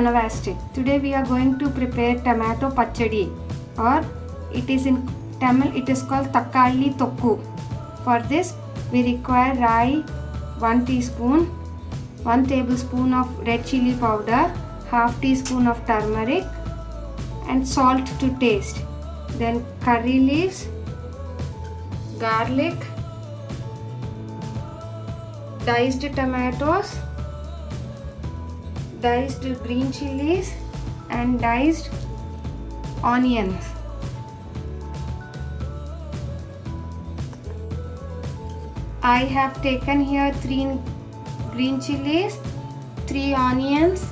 Dhanavastic. Today we are going to prepare tomato pachadi, or it is in Tamil it is called Takkali Tokku. For this we require rai 1 teaspoon, 1 tablespoon of red chili powder, half teaspoon of turmeric and salt to taste. Then curry leaves, garlic, diced tomatoes, diced green chilies and diced onions. I have taken here 3 green chilies, 3 onions,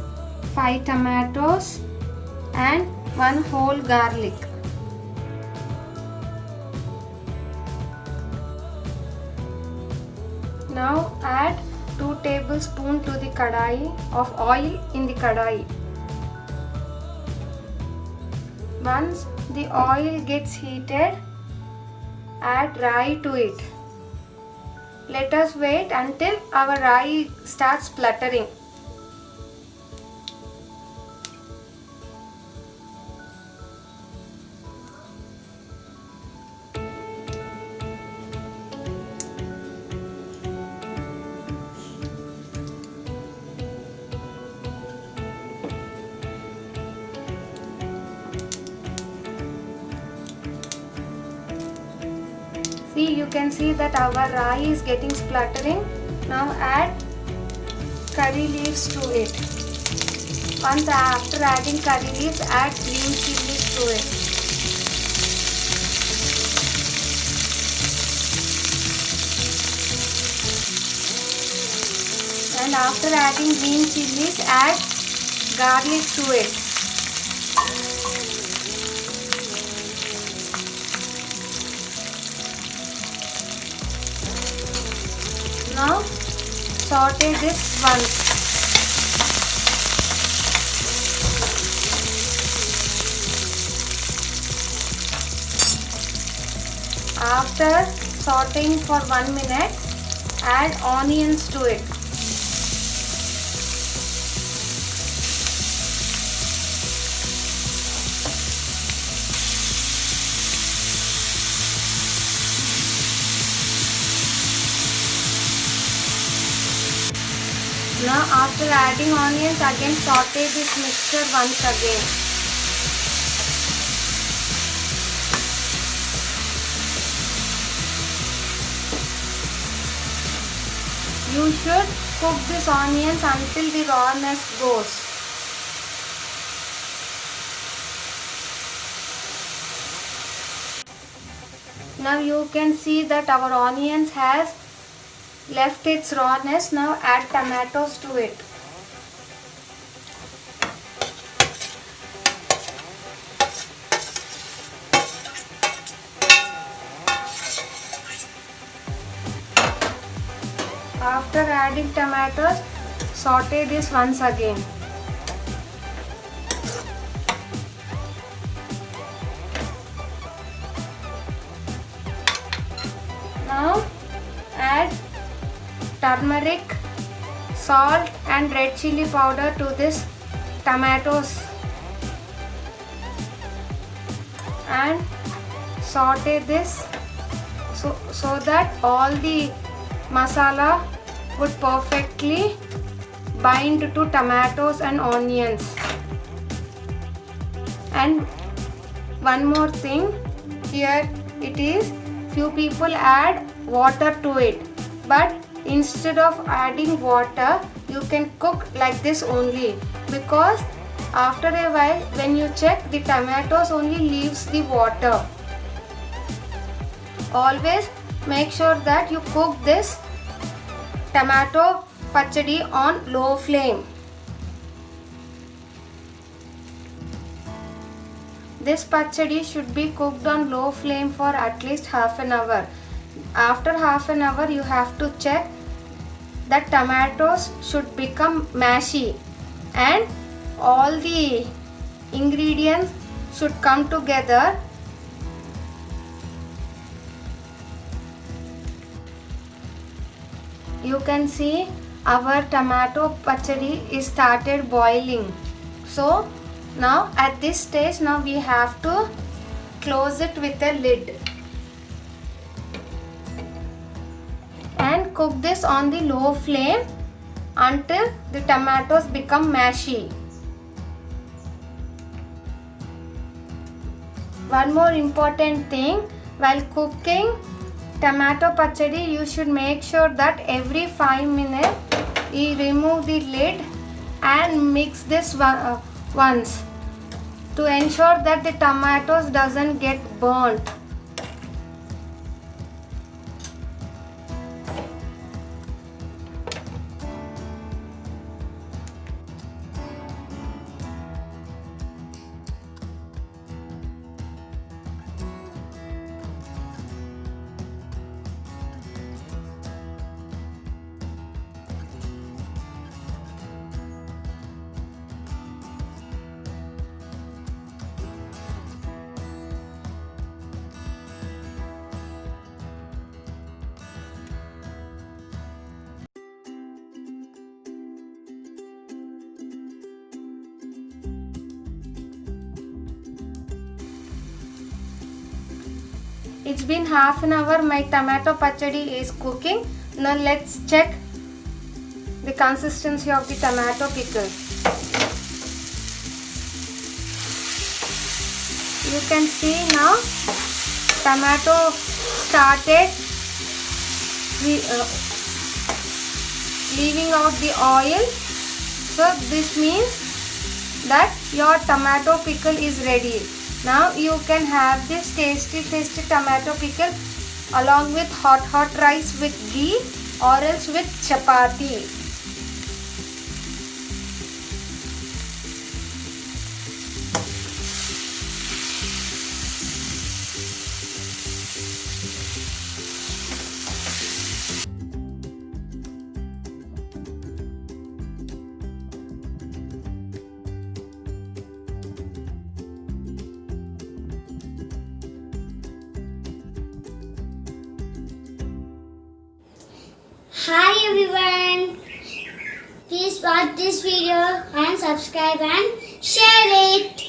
5 tomatoes and 1 whole garlic. Now add 2 tablespoons to the kadai of oil in the kadai. Once the oil gets heated, add rai to it. Let us wait until our rai starts spluttering. See, you can see that our rai is getting spluttering. Now add curry leaves to it. Once after adding curry leaves, add green chilies to it. And after adding green chilies, add garlic to it. Now saute this once. After sauteing for 1 minute, add onions to it. Now after adding onions, again saute this mixture once again. You should cook these onions until the rawness goes. Now you can see that our onions has left its rawness. Now add tomatoes to it. After adding tomatoes, saute this once again. Now add turmeric, salt and red chili powder to this tomatoes and saute this so that all the masala would perfectly bind to tomatoes and onions. And one more thing, here it is, few people add water to it, but instead of adding water, you can cook like this only, because after a while when you check, the tomatoes only leaves the water. Always make sure that you cook this tomato pachadi on low flame. This pachadi should be cooked on low flame for at least half an hour. After half an hour, you have to check that tomatoes should become mashy and all the ingredients should come together. You can see our tomato pachadi is started boiling. So now at this stage, now we have to close it with a lid and cook this on the low flame until the tomatoes become mashy. One more important thing, while cooking tomato pachadi, you should make sure that every 5 minutes you remove the lid and mix this once to ensure that the tomatoes doesn't get burnt. It's been half an hour, my tomato pachadi is cooking. Now let's check the consistency of the tomato pickle. You can see now tomato started leaving out the oil. So this means that your tomato pickle is ready. Now you can have this tasty tomato pickle along with hot rice with ghee or else with chapati. Hi everyone, please watch this video and subscribe and share it.